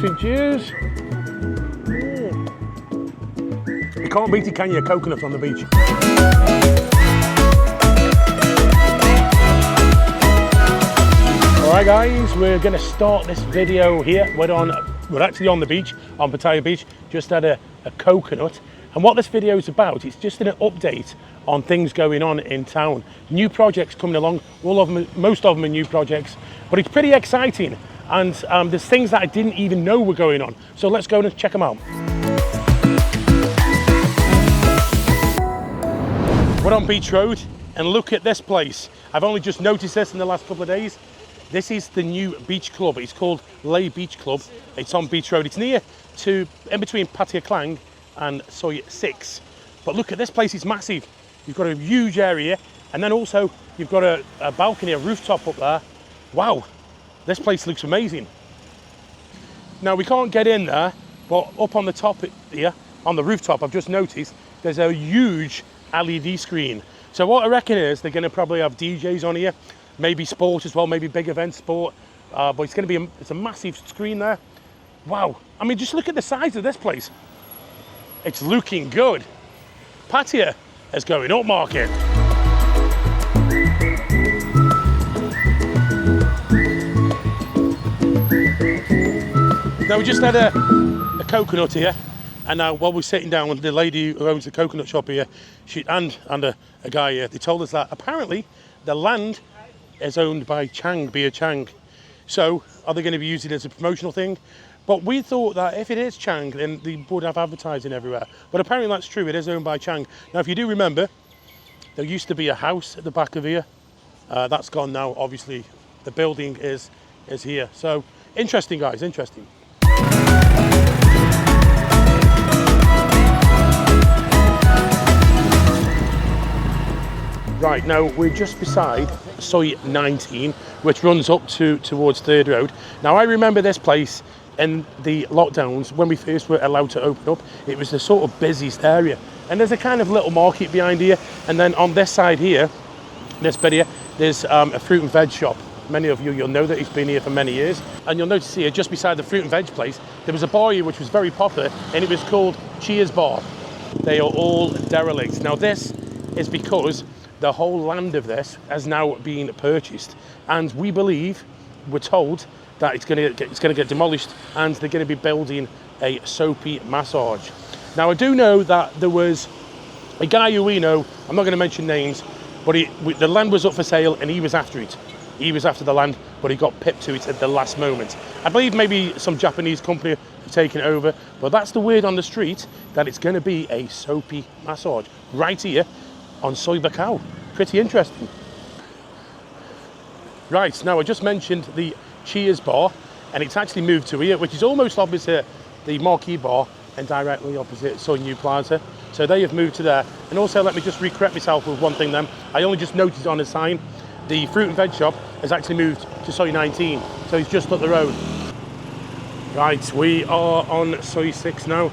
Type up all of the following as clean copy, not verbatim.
sausages. You can't beat it, can you? A coconut on the beach. Alright guys, we're going to start this video here. We're actually on the beach, on Pattaya Beach, just had a coconut. And what this video is about, it's just an update on things going on in town. New projects coming along, most of them are new projects, but it's pretty exciting. And there's things that I didn't even know were going on. So let's go and check them out. We're on Beach Road and look at this place. I've only just noticed this in the last couple of days. This is the new beach club. It's called Lay Beach Club. It's on Beach Road. It's in between Pattaya Klang and Soi 6. But look at this place, it's massive. You've got a huge area, and then also you've got a balcony, a rooftop up there. Wow, this place looks amazing. Now we can't get in there, but up on the top here, on the rooftop, I've just noticed there's a huge LED screen. So what I reckon is they're gonna probably have DJs on here, maybe sport as well, maybe big event sport, but it's gonna be it's a massive screen there. Wow, I mean, just look at the size of this place. It's looking good. Pattaya is going up market. Now we just had a coconut here, and now while we're sitting down with the lady who owns the coconut shop here, and a guy here, they told us that apparently the land is owned by Chang, Beer Chang. So are they going to be using it as a promotional thing? But we thought that if it is Chang, then they would have advertising everywhere. But apparently that's true, it is owned by Chang. Now if you do remember, there used to be a house at the back of here. That's gone now, obviously the building is here. So interesting guys, interesting. Right, now we're just beside Soi 19, which runs up towards Third Road. Now I remember this place in the lockdowns, when we first were allowed to open up, it was the sort of busiest area. And there's a kind of little market behind here. And then on this side here, this bit here, there's a fruit and veg shop. Many of you'll know that it's been here for many years. And you'll notice here, just beside the fruit and veg place, there was a bar here which was very popular, and it was called Cheers Bar. They are all derelict. Now this is because the whole land of this has now been purchased. And we believe, we're told, that it's going to get demolished, and they're going to be building a soapy massage. Now I do know that there was a guy who we know, I'm not going to mention names, but the land was up for sale and he was after it. He was after the land, but he got pipped to it at the last moment. I believe maybe some Japanese company have taken it over, but that's the word on the street, that it's going to be a soapy massage right here on Soi Bacau. Pretty interesting. Right, now I just mentioned the Cheers Bar, and it's actually moved to here, which is almost opposite the Marquee Bar and directly opposite Soi New Plaza. So they have moved to there. And also, let me just re-correct myself with one thing then. I only just noticed on a sign, the fruit and veg shop has actually moved to Soi 19, so it's just up the road. Right, we are on Soi 6 now,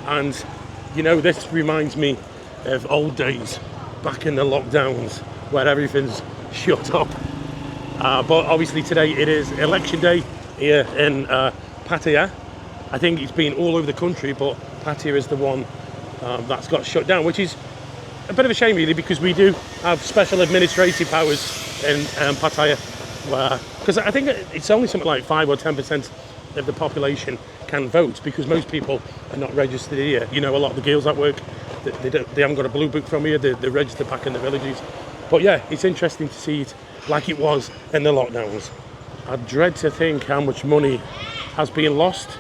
and you know, this reminds me of old days, back in the lockdowns, where everything's shut up. But obviously today it is election day here in Pattaya. I think it's been all over the country, but Pattaya is the one that's got shut down, which is a bit of a shame really, because we do have special administrative powers in Pattaya, because I think it's only something like 5 or 10% of the population can vote, because most people are not registered here. You know, a lot of the girls at work, they haven't got a blue book from here, they're registered back in the villages. But yeah, it's interesting to see it like it was in the lockdowns. I dread to think how much money has been lost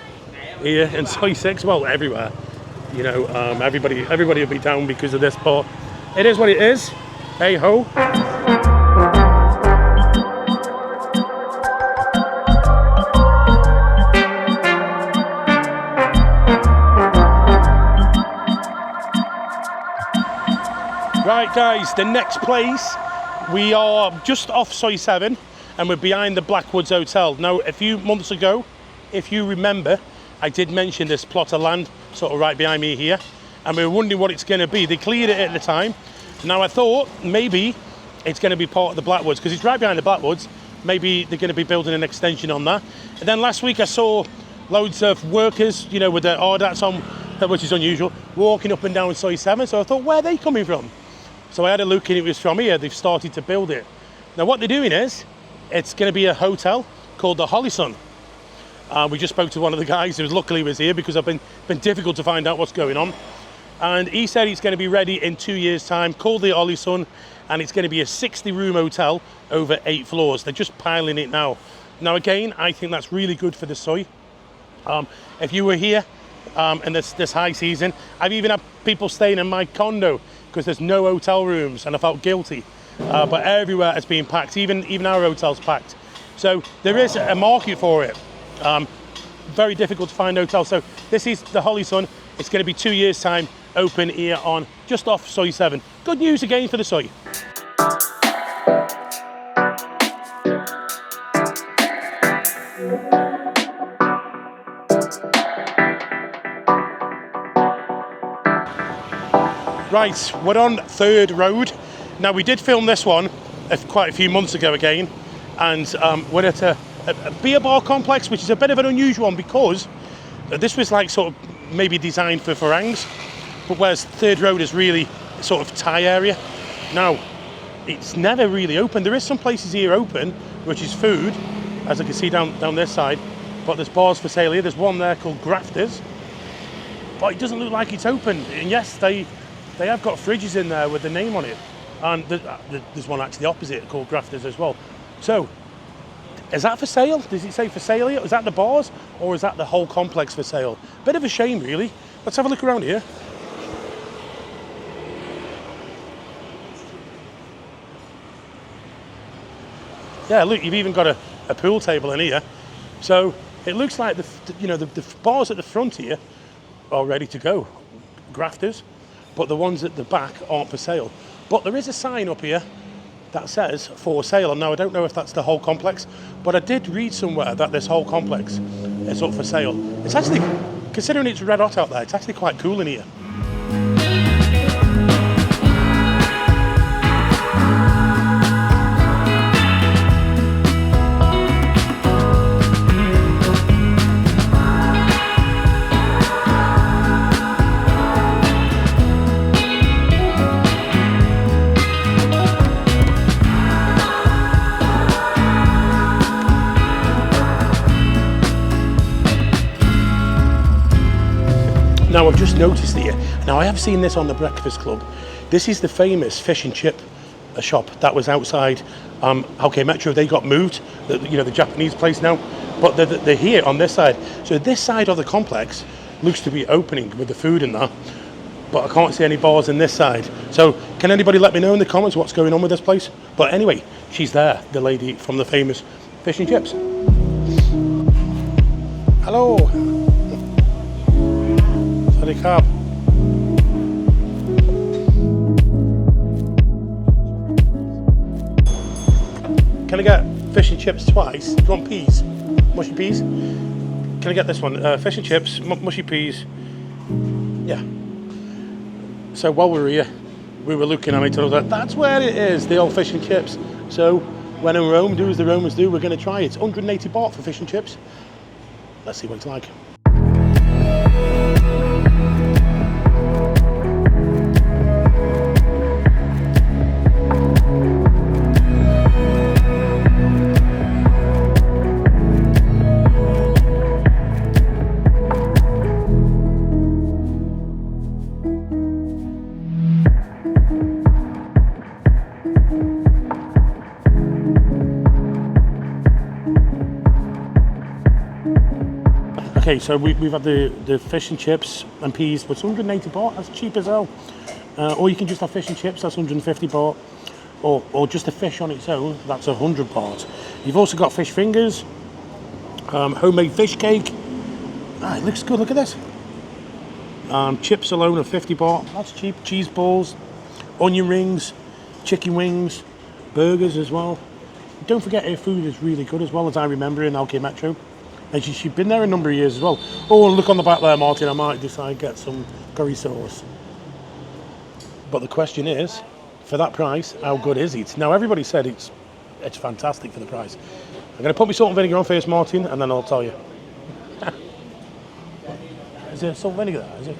here in Soi 6, well, everywhere. You know, everybody will be down because of this, but it is what it is. Hey ho. Right guys, the next place, we are just off Soi 7 and we're behind the Blackwoods Hotel. Now, a few months ago, if you remember, I did mention this plot of land sort of right behind me here, and we were wondering what it's going to be. They cleared it at the time. Now I thought maybe it's going to be part of the Blackwoods, because it's right behind the Blackwoods. Maybe they're going to be building an extension on that. And then last week I saw loads of workers, you know, with their ordats on, which is unusual, walking up and down Soi 7. So I thought, where are they coming from? So I had a look and it was from here. They've started to build it. Now what they're doing is, it's going to be a hotel called the Holly Sun. We just spoke to one of the guys who luckily was here because I've been difficult to find out what's going on. And he said it's going to be ready in 2 years' time, called the Holly Sun, and it's going to be a 60-room hotel over 8 floors. They're just piling it now. Now again, I think that's really good for the Soi. If you were here in this high season, I've even had people staying in my condo because there's no hotel rooms, and I felt guilty. But everywhere has been packed, even our hotel's packed. So there is a market for it. Very difficult to find hotels. So this is the Holly Sun. It's going to be 2 years' time, open here on just off Soi 7. Good news again for the Soi. Right, we're on Third Road. Now we did film this one quite a few months ago again, and we're at a beer bar complex, which is a bit of an unusual one because this was like sort of maybe designed for Farangs, but whereas Third Road is really sort of Thai area. Now, it's never really open. There is some places here open, which is food, as I can see down this side, but there's bars for sale here. There's one there called Grafters, but it doesn't look like it's open. And yes, they have got fridges in there with the name on it. And there's one actually opposite called Grafters as well. So, is that for sale? Does it say for sale here? Is that the bars, or is that the whole complex for sale? Bit of a shame, really. Let's have a look around here. Yeah, look, you've even got a pool table in here. So it looks like the bars at the front here are ready to go, Grafters, but the ones at the back aren't for sale. But there is a sign up here that says for sale. And now I don't know if that's the whole complex, but I did read somewhere that this whole complex is up for sale. It's actually, considering it's red hot out there, it's actually quite cool in here. Now I've just noticed here, now I have seen this on the Breakfast Club. This is the famous fish and chip shop that was outside OK Metro. They got moved, the Japanese place now, but they're here on this side. So this side of the complex looks to be opening with the food and that, but I can't see any bars in this side. So can anybody let me know in the comments what's going on with this place? But anyway, she's there, the lady from the famous fish and chips. Hello. Cab. Can I get fish and chips twice? Do you want peas? Mushy peas? Can I get this one? Fish and chips, mushy peas. Yeah. So while we were here, we were looking at it and I was like, that's where it is, the old fish and chips. So when in Rome, do as the Romans do, we're going to try it. It's 180 baht for fish and chips. Let's see what it's like. Okay, so we've had the fish and chips and peas, but it's 180 baht, that's cheap as hell. Or you can just have fish and chips, that's 150 baht. Or just a fish on its own, that's 100 baht. You've also got fish fingers, homemade fish cake. Ah, it looks good, look at this. Chips alone are 50 baht, that's cheap. Cheese balls, onion rings, chicken wings, burgers as well. Don't forget her food is really good as well, as I remember in OK Metro. And she's been there a number of years as well. Oh, look on the back there, Martin, I might decide to get some curry sauce. But the question is, for that price, how good is it? Now, everybody said it's fantastic for the price. I'm going to put my salt and vinegar on first, Martin, and then I'll tell you. there salt vinegar there, is it?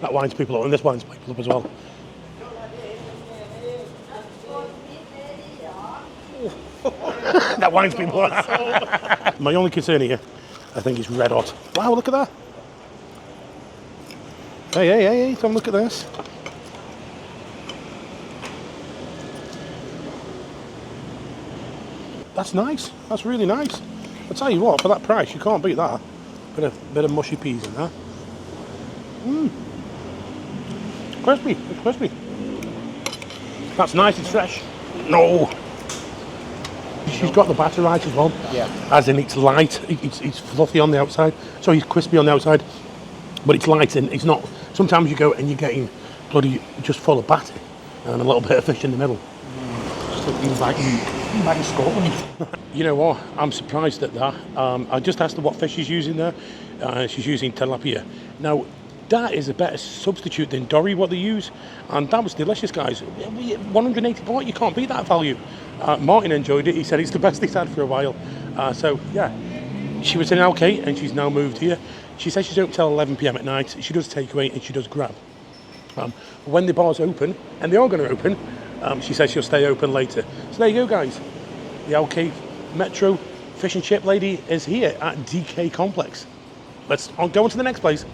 That winds people up, and this winds people up as well. That winds people up. My only concern here, I think, is red hot. Wow, look at that. Hey, come look at this. That's nice. That's really nice. I'll tell you what, for that price, you can't beat that. Bit of mushy peas in there. Crispy. It's crispy. That's nice. It's fresh. No. She's got the batter right as well. Yeah. As in, it's light. It's fluffy on the outside. So it's crispy on the outside, but it's light and it's not. Sometimes you go and you're getting bloody just full of batter and a little bit of fish in the middle. Just like being back in Scotland. You know what? I'm surprised at that. I just asked her what fish she's using there. She's using tilapia. Now, that is a better substitute than dory, what they use. And that was delicious, guys. 180 baht, you can't beat that value. Martin enjoyed it. He said it's the best he's had for a while. So, yeah. She was in LK and she's now moved here. She says she's open till 11 p.m. at night. She does takeaway and she does grab. When the bars open, and they are going to open, she says she'll stay open later. So there you go, guys. The LK Metro Fish and Chip lady is here at DK Complex. Let's go on to the next place.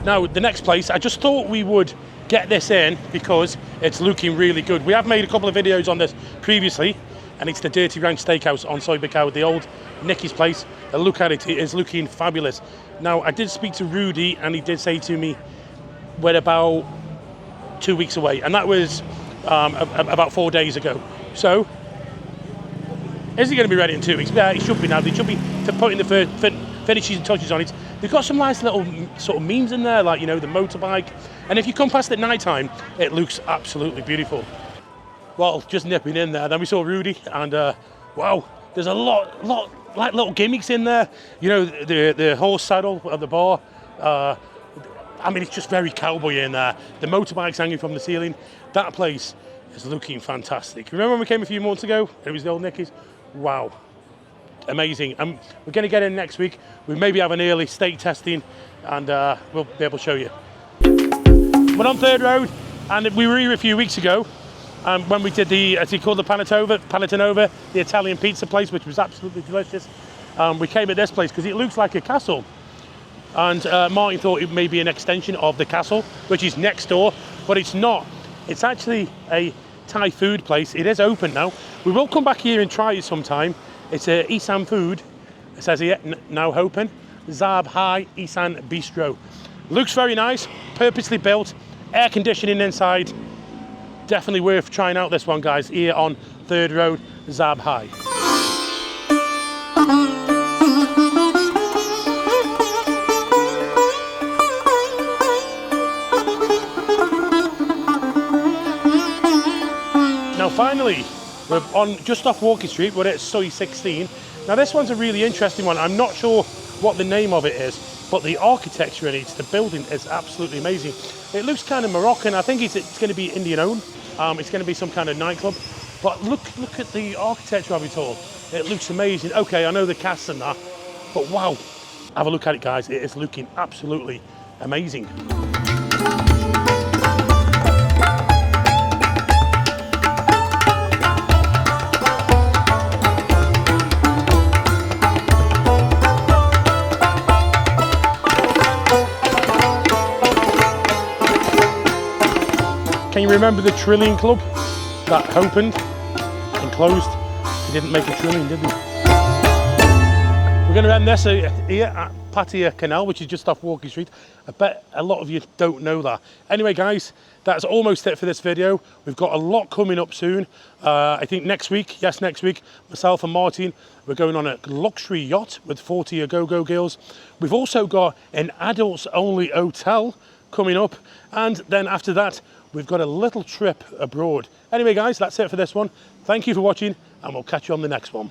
Now, the next place, I just thought we would get this in because it's looking really good. We have made a couple of videos on this previously, and it's the Dirty Ranch Steakhouse on Soy Bacau, the old Nicky's place. A look at it, it is looking fabulous. Now, I did speak to Rudy, and he did say to me, we're about 2 weeks away, and that was about 4 days ago. So, is he going to be ready in 2 weeks? Yeah, it should be now. They should be putting the finishing touches on it. They've got some nice little sort of memes in there, like, you know, the motorbike. And if you come past at night time, it looks absolutely beautiful. Well, just nipping in there, then we saw Rudy, and wow, there's a lot like little gimmicks in there. You know, the horse saddle of the bar. I mean, it's just very cowboy in there. The motorbikes hanging from the ceiling. That place is looking fantastic. Remember when we came a few months ago? It was the old Nicky's. Wow. Amazing. And we're going to get in next week. We maybe have an early steak testing, and we'll be able to show you. We're on Third Road, and we were here a few weeks ago when we did the, as he called the Panettone, the Italian pizza place, which was absolutely delicious. We came at this place because it looks like a castle. And Martin thought it may be an extension of the castle, which is next door, but it's not. It's actually a Thai food place. It is open now. We will come back here and try it sometime. It's a Isan food. It says here, now open. Zaab High Isan Bistro. Looks very nice, purposely built, air conditioning inside. Definitely worth trying out this one, guys, here on Third Road, Zaab High. Now finally, we're on just off Walker Street. We're at Soy 16. Now this one's a really interesting one. I'm not sure what the name of it is, but the architecture in it, the building is absolutely amazing. It looks kind of Moroccan. I think it's going to be Indian owned. It's going to be some kind of nightclub. But look at the architecture of it all. It looks amazing. Okay, I know the cast and that, but wow. Have a look at it, guys. It is looking absolutely amazing. Can you remember the Trillion Club that opened and closed? They didn't make a trillion, did they? We're going to end this here at Pattaya Canal, which is just off Walker Street. I bet a lot of you don't know that. Anyway, guys, that's almost it for this video. We've got a lot coming up soon. I think next week, myself and Martin, we're going on a luxury yacht with 40 Agogo girls. We've also got an adults-only hotel coming up, and then after that, we've got a little trip abroad. Anyway, guys, that's it for this one. Thank you for watching, and we'll catch you on the next one.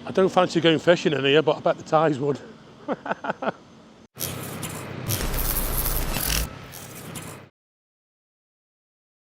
I don't fancy going fishing in here, but I bet the Thais would.